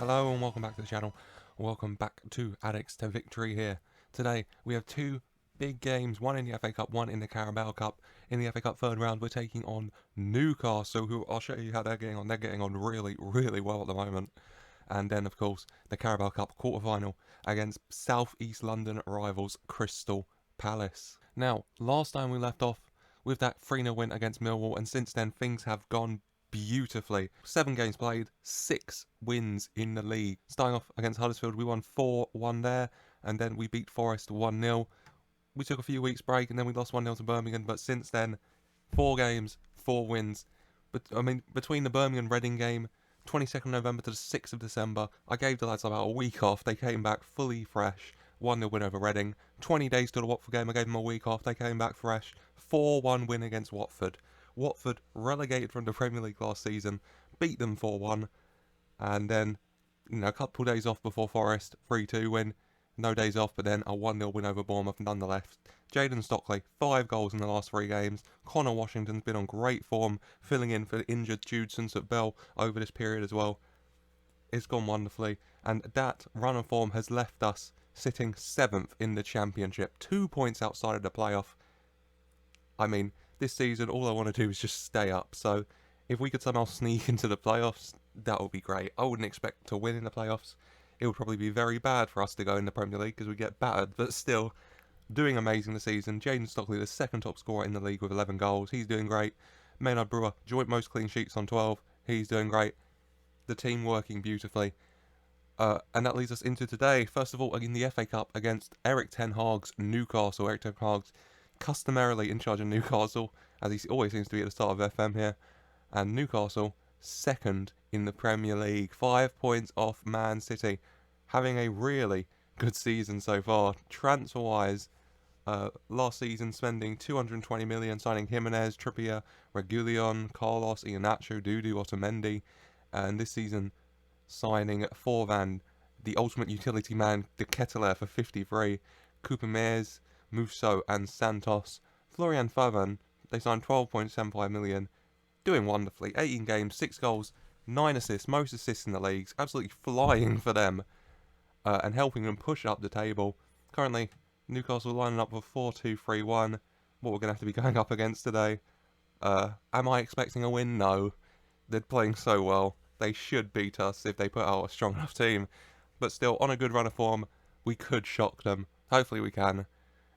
Hello and welcome back to the channel. Welcome back to Addicks to Victory here. Today we have two big games, one in the FA Cup, one in the Carabao Cup. In the FA Cup third round we're taking on Newcastle, who I'll show you how they're getting on. They're getting on really, really well at the moment. And then of course the Carabao Cup Quarter Final against South East London rivals Crystal Palace. Now, last time we left off with that 3-0 win against Millwall, and since then things have gone beautifully. 7 games played, 6 wins in the league. Starting off against Huddersfield, we won 4-1 there, and then we beat Forest 1-0. We took a few weeks break, and then we lost 1-0 to Birmingham, but since then, 4 games, 4 wins. But I mean, between the Birmingham-Reading game, 22nd November to the 6th of December, I gave the lads about a week off. They came back fully fresh. 1-0 win over Reading. 20 days to the Watford game, I gave them a week off. They came back fresh. 4-1 win against Watford. Watford, relegated from the Premier League last season, beat them 4-1, and then, a couple days off before Forest, 3-2 win, no days off, but then a 1-0 win over Bournemouth nonetheless. Jayden Stockley, 5 goals in the last 3 games. Connor Washington's been on great form, filling in for the injured Jude Sunset-Bell over this period as well. It's gone wonderfully, and that run of form has left us sitting 7th in the Championship, 2 points outside of the playoff. I mean, this season, all I want to do is just stay up. So, if we could somehow sneak into the playoffs, that would be great. I wouldn't expect to win in the playoffs. It would probably be very bad for us to go in the Premier League because we get battered. But still, doing amazing this season. Jayden Stockley, the 2nd top scorer in the league with 11 goals. He's doing great. Maynard Brewer, joint most clean sheets on 12. He's doing great. The team working beautifully. And that leads us into today. First of all, in the FA Cup against Erik ten Hag's Newcastle. Erik ten Hag's customarily in charge of Newcastle, as he always seems to be at the start of FM here. And Newcastle, 2nd in the Premier League, 5 points off Man City, having a really good season so far. Transfer-wise, last season spending 220 million, signing Jimenez, Trippier, Reguilon, Carlos, Iheanacho, Dudu, Otamendi, and this season signing Forvan, the ultimate utility man, De Ketelaere for 53, Cooper Mears, Musso and Santos. Florian Favan, they signed 12.75 million, doing wonderfully. 18 games, 6 goals, 9 assists, most assists in the leagues, absolutely flying for them, and helping them push up the table. Currently, Newcastle lining up for 4-2-3-1, what we're going to have to be going up against today. Am I expecting a win? No. They're playing so well. They should beat us if they put out a strong enough team. But still, on a good run of form, we could shock them. Hopefully we can.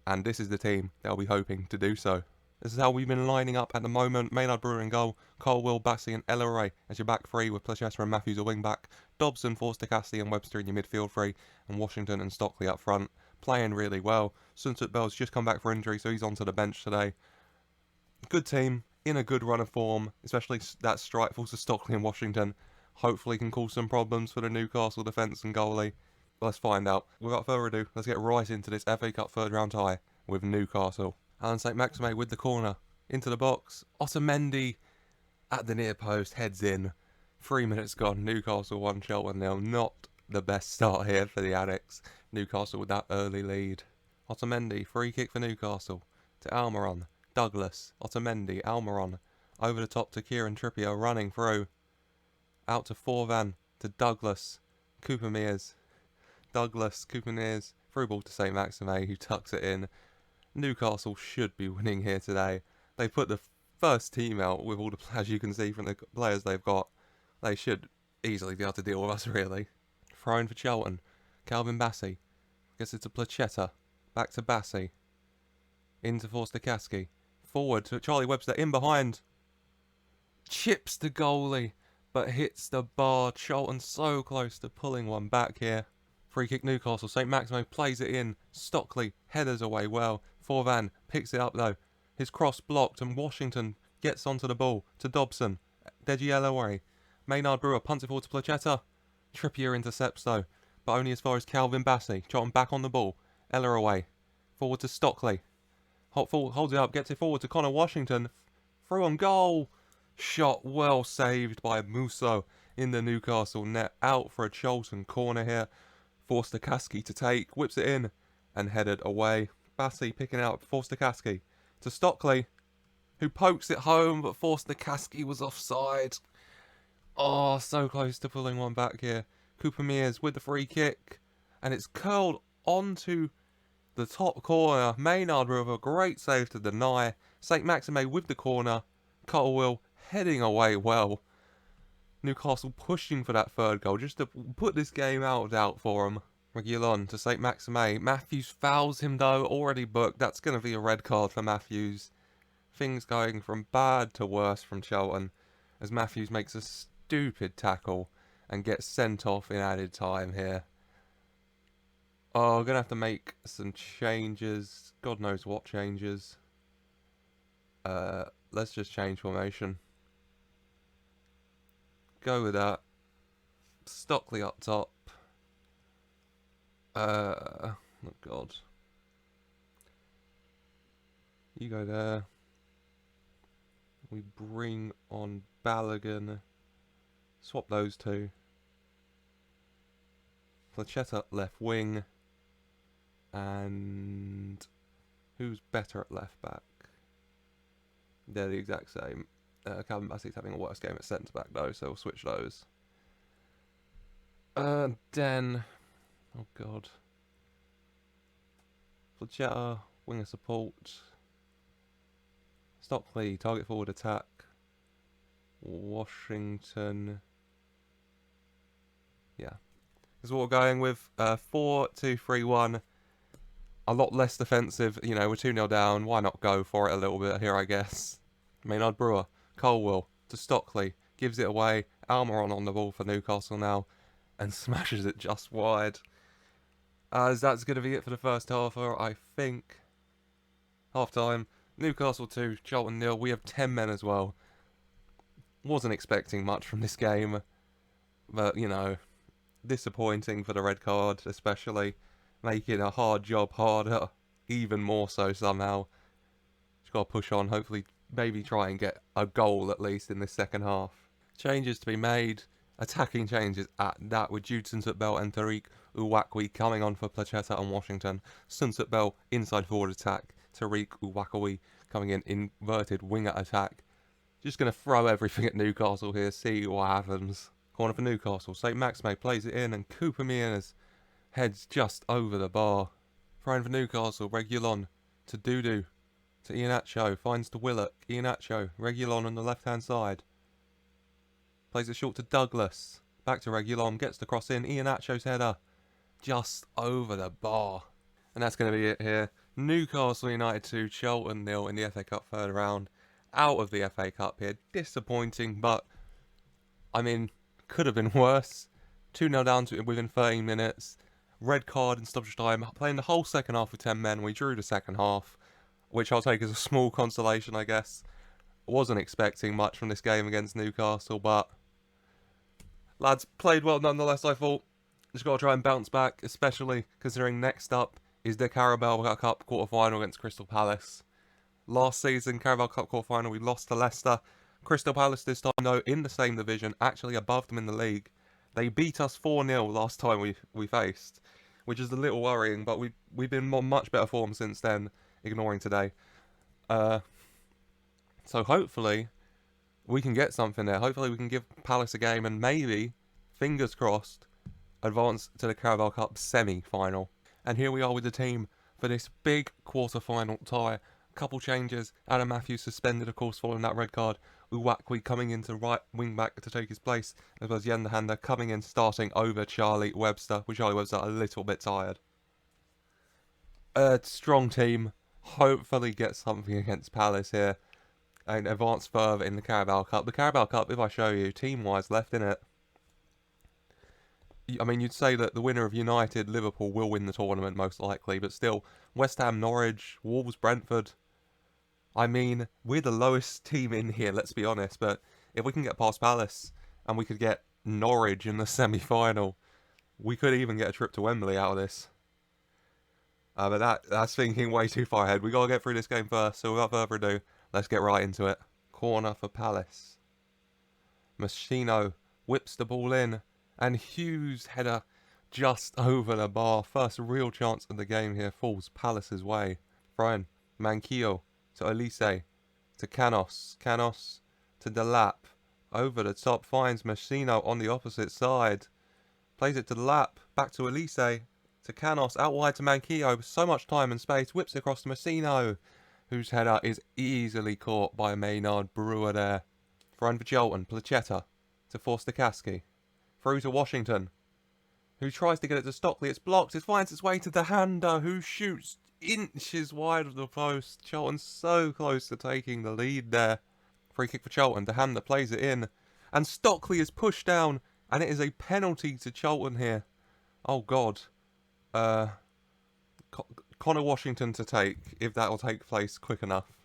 And this is the team they'll be hoping to do so. This is how we've been lining up at the moment. Maynard Brewer in goal, Cole, Will, Bassey and Elleray as your back three, with Placheta and Matthews a wing back, Dobson, Forster, Cassidy and Webster in your midfield three, and Washington and Stockley up front, playing really well. Sunset-Bell's just come back for injury, so he's onto the bench today. Good team, in a good run of form, especially that strike force of Stockley and Washington. Hopefully can cause some problems for the Newcastle defence and goalie. Let's find out. Without further ado, let's get right into this FA Cup third round tie with Newcastle. Alan St. Maxime with the corner. Into the box. Otamendi at the near post. Heads in. 3 minutes gone. Newcastle 1, Charlton 0. Not the best start here for the Addicks. Newcastle with that early lead. Otamendi. Free kick for Newcastle. To Almiron. Douglas. Otamendi. Almiron. Over the top to Kieran Trippier. Running through. Out to Forvan. To Douglas. Cooper Mears. Douglas, Cooper Mears, through ball to St. Maxime, who tucks it in. Newcastle should be winning here today. They put the first team out with all the players you can see from the players they've got. They should easily be able to deal with us, really. Throwing for Charlton. Calvin Bassey. Gets it to Placheta. Back to Bassey. Into Forster-Caskey. Forward to Charlie Webster. In behind. Chips the goalie, but hits the bar. Charlton so close to pulling one back here. Free kick Newcastle. St. Maximo plays it in. Stockley headers away well. Forvan picks it up though. His cross blocked and Washington gets onto the ball to Dobson. Deji Elleray. Maynard Brewer punts it forward to Placheta. Trippier intercepts though, but only as far as Calvin Bassey. Charlton back on the ball. Elleray. Forward to Stockley. Holds it up. Gets it forward to Connor Washington. Through on goal. Shot well saved by Musso in the Newcastle net. Out for a Charlton corner here. Forster-Caskey to take, whips it in, and headed away. Bassey picking out Forster-Caskey to Stockley, who pokes it home, but Forster-Caskey was offside. Oh, so close to pulling one back here. Cooper Mears with the free kick. And it's curled onto the top corner. Maynard with a great save to deny. St. Maxime with the corner. Cotterwill heading away well. Newcastle pushing for that third goal just to put this game out of doubt for them. Reguilon to St. Maxime. Matthews fouls him though, already booked. That's going to be a red card for Matthews. Things going from bad to worse from Charlton as Matthews makes a stupid tackle and gets sent off in added time here. Oh, we're going to have to make some changes. God knows what changes. Let's just change formation. Go with that. Stockley up top. Oh God. You go there. We bring on Balogun. Swap those two. Flechetta left wing. And who's better at left back? They're the exact same. Calvin Bassey's having a worse game at centre back though, so we'll switch those. Den. Oh God. Flechetta, winger support. Stockley, target forward attack. Washington. Yeah. This is what we're going with. 4-2-3-1. A lot less defensive. You know, we're 2-0 down. Why not go for it a little bit here, I guess. Maynard Brewer. Colwell to Stockley. Gives it away. Almiron on the ball for Newcastle now. And smashes it just wide. As that's going to be it for the first half, I think. Half time. Newcastle 2, Charlton 0. We have 10 men as well. Wasn't expecting much from this game. But, you know, disappointing for the red card, especially. Making a hard job harder. Even more so somehow. Just got to push on. Hopefully, maybe try and get a goal at least in this second half. Changes to be made. Attacking changes at that with Jude Sunset-Bell and Tariq Uwakwi coming on for Placheta and Washington. Sunset-Bell inside forward attack. Tariq Uwakwi coming in inverted winger attack. Just going to throw everything at Newcastle here, see what happens. Corner for Newcastle. St. Maxime plays it in and Cooper Mears heads just over the bar. Throwing for Newcastle. Reguilon to Dudu. To Iheanacho. Finds to Willock. Iheanacho. Reguilon on the left hand side. Plays it short to Douglas. Back to Reguilon. Gets the cross in. Iheanacho's header. Just over the bar. And that's going to be it here. Newcastle United 2, Charlton 0 in the FA Cup third round. Out of the FA Cup here. Disappointing, but, I mean, could have been worse. 2-0 down to within 13 minutes. Red card in stoppage time. Playing the whole second half with 10 men. We drew the second half, which I'll take as a small consolation, I guess. Wasn't expecting much from this game against Newcastle, but lads played well nonetheless, I thought. Just got to try and bounce back, especially considering next up is the Carabao Cup Quarter Final against Crystal Palace. Last season, Carabao Cup Quarter Final, we lost to Leicester. Crystal Palace this time, though, in the same division, actually above them in the league. They beat us 4-0 last time we faced, which is a little worrying, but we've been on much better form since then, ignoring today. So hopefully we can get something there. Hopefully we can give Palace a game and maybe, fingers crossed, advance to the Carabao Cup semi-final. And here we are with the team for this big quarter-final tie. A couple changes. Adam Matthews suspended, of course, following that red card. Uwakwi coming into right wing back to take his place, as well as Yandahanda coming in, starting over Charlie Webster, with Charlie Webster a little bit tired. Strong team. Hopefully get something against Palace here and advance further in the Carabao Cup. The Carabao Cup, if I show you, team-wise, left in it. I mean, you'd say that the winner of United, Liverpool, will win the tournament, most likely. But still, West Ham, Norwich, Wolves, Brentford. I mean, we're the lowest team in here, let's be honest. But if we can get past Palace and we could get Norwich in the semi-final, we could even get a trip to Wembley out of this. But that's thinking way too far ahead. We got to get through this game first. So without further ado, let's get right into it. Corner for Palace. Machino whips the ball in. And Hughes' header just over the bar. First real chance of the game here falls Palace's way. Brian Manquillo to Elise. To Canos. Canos to Delap. Over the top finds Machino on the opposite side. Plays it to the lap. Back to Elise. To Canos. Out wide to Manquillo. So much time and space. Whips across to Messino, whose header is easily caught by Maynard Brewer there. Thrown for Charlton. Placheta to Forster-Caskey. Through to Washington, who tries to get it to Stockley. It's blocked. It finds its way to De Handa, who shoots inches wide of the post. Charlton's so close to taking the lead there. Free kick for Charlton. De Handa plays it in. And Stockley is pushed down. And it is a penalty to Charlton here. Oh, God. Connor Washington to take, if that will take place quick enough.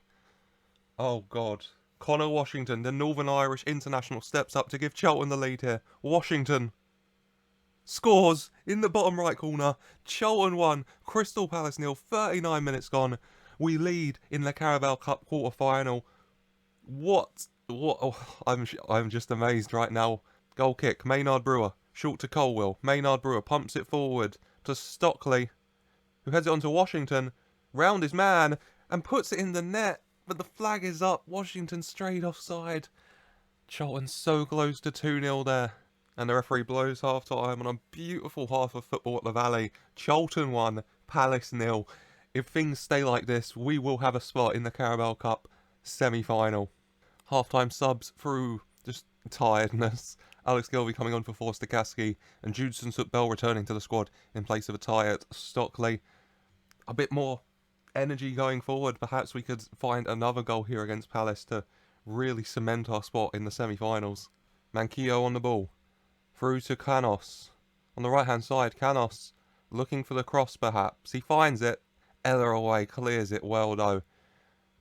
Oh, God. Connor Washington, the Northern Irish international, steps up to give Charlton the lead here. Washington scores in the bottom right corner. Charlton 1, Crystal Palace 0, 39 minutes gone. We lead in the Carabao Cup Quarter Final. What? Oh, I'm just amazed right now. Goal kick, Maynard Brewer. Short to Colwill. Maynard Brewer pumps it forward to Stockley, who heads it on to Washington. Round his man and puts it in the net. But the flag is up. Washington straight offside. Charlton so close to 2-0 there. And the referee blows half-time on a beautiful half of football at the Valley. Charlton 1, Palace 0. If things stay like this, we will have a spot in the Carabao Cup semi-final. Half-time subs through just tiredness. Alex Gilvey coming on for Forster-Caskey. And Judson Soot-Bell returning to the squad in place of a tired Stockley. A bit more energy going forward. Perhaps we could find another goal here against Palace to really cement our spot in the semi-finals. Manquillo on the ball. Through to Canos. On the right-hand side, Canos looking for the cross perhaps. He finds it. Elleraway clears it well though.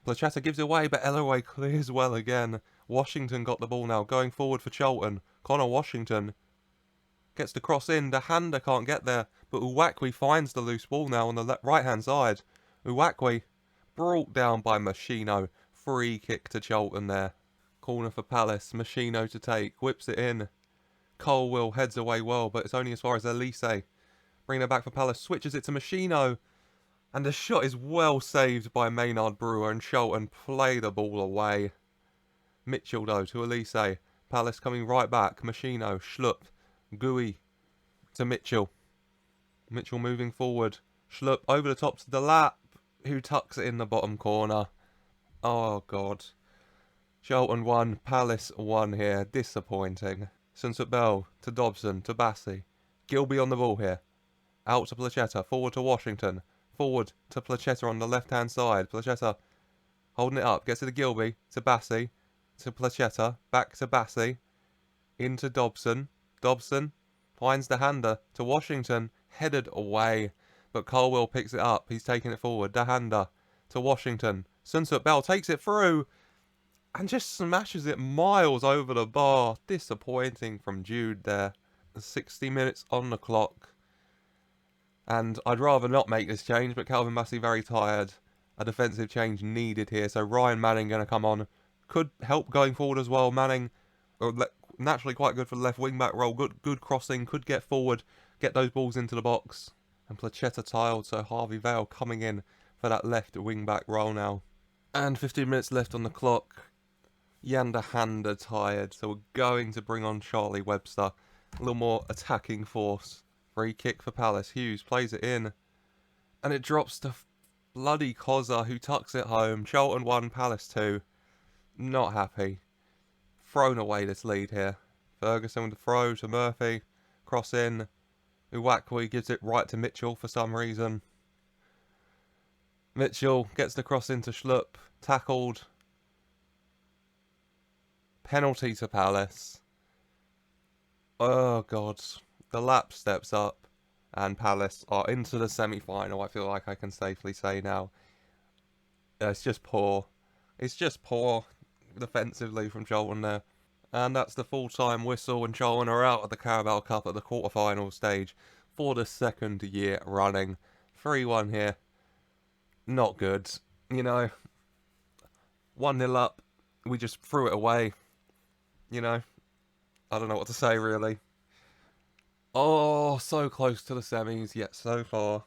Placheta gives it away, but Elleraway clears well again. Washington got the ball now, going forward for Charlton. Connor Washington gets the cross in. De Handa can't get there, but Uwakwe finds the loose ball now on the right-hand side. Uwakwe brought down by Machino. Free kick to Charlton there. Corner for Palace. Machino to take. Whips it in. Colwill heads away well, but it's only as far as Elise. Bringing it back for Palace. Switches it to Machino. And the shot is well saved by Maynard Brewer, and Charlton play the ball away. Mitchell though to Elise. Palace coming right back. Machino. Schlupp. Gui to Mitchell. Mitchell moving forward. Schlupp over the top to the lap, who tucks it in the bottom corner. Oh, God. Charlton 1, Palace 1 here. Disappointing. Soot-Bell to Dobson, to Bassi. Gilby on the ball here. Out to Placheta, forward to Washington. Forward to Placheta on the left-hand side. Placheta holding it up. Gets it to Gilby, to Bassi, to Placheta. Back to Bassi. Into Dobson. Dobson finds De Handa to Washington. Headed away. But Colwill picks it up. He's taking it forward. De Handa to Washington. Soot-Bell takes it through and just smashes it miles over the bar. Disappointing from Jude there. 60 minutes on the clock. And I'd rather not make this change, but Calvin Bassey very tired. A defensive change needed here. So Ryan Manning going to come on. Could help going forward as well. Manning, naturally quite good for the left wing back role. Good crossing. Could get forward. Get those balls into the box. And Placheta tiled, so Harvey Vale coming in for that left wing back role now. And 15 minutes left on the clock. Jan De Handa tired, so we're going to bring on Charlie Webster. A little more attacking force. Free kick for Palace. Hughes plays it in. And it drops to bloody Koza, who tucks it home. Charlton 1, Palace 2. Not happy. Thrown away this lead here. Ferguson with the throw to Murphy. Cross in. Uwakwe gives it right to Mitchell for some reason. Mitchell gets the cross into Schlupp. Tackled. Penalty to Palace. Oh, God. The lap steps up. And Palace are into the semi-final, I feel like I can safely say now. It's just poor. It's just poor defensively from Charlton there. And that's the full-time whistle, and Charlton are out of the Carabao Cup at the quarter-final stage for the second year running. 3-1 here. Not good. You know, 1-0 up. We just threw it away. You know, I don't know what to say, really. Oh, so close to the semis, yet so far.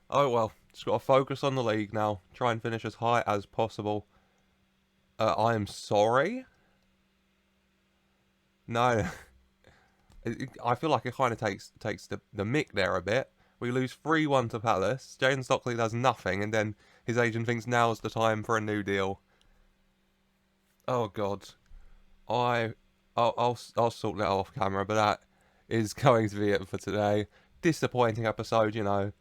Oh, well. Just got to focus on the league now. Try and finish as high as possible. I am sorry? No. I feel like it kind of takes the mick there a bit. We lose 3-1 to Palace. Jayden Stockley does nothing, and then his agent thinks now's the time for a new deal. Oh God, I'll sort that off camera, but that is going to be it for today. Disappointing episode, you know.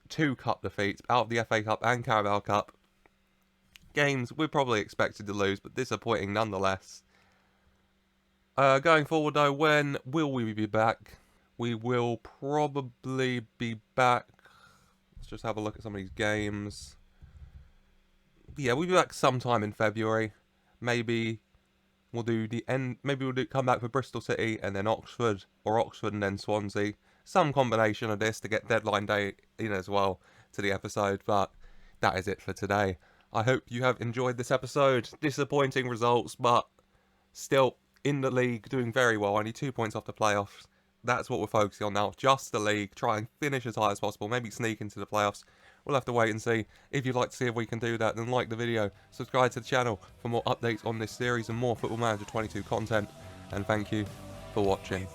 2 cup defeats out of the FA Cup and Carabao Cup. Games we're probably expected to lose, but disappointing nonetheless. Going forward though, when will we be back? We will probably be back. Let's just have a look at some of these games. Yeah, we'll be back sometime in February. Maybe we'll do the end. Maybe we'll come back for Bristol City and then Oxford, or Oxford and then Swansea. Some combination of this to get deadline day in as well to the episode. But that is it for today. I hope you have enjoyed this episode. Disappointing results, but still in the league, doing very well. Only 2 points off the playoffs. That's what we're focusing on now. Just the league. Try and finish as high as possible. Maybe sneak into the playoffs. We'll have to wait and see. If you'd like to see if we can do that, then like the video. Subscribe to the channel for more updates on this series and more Football Manager 22 content. And thank you for watching.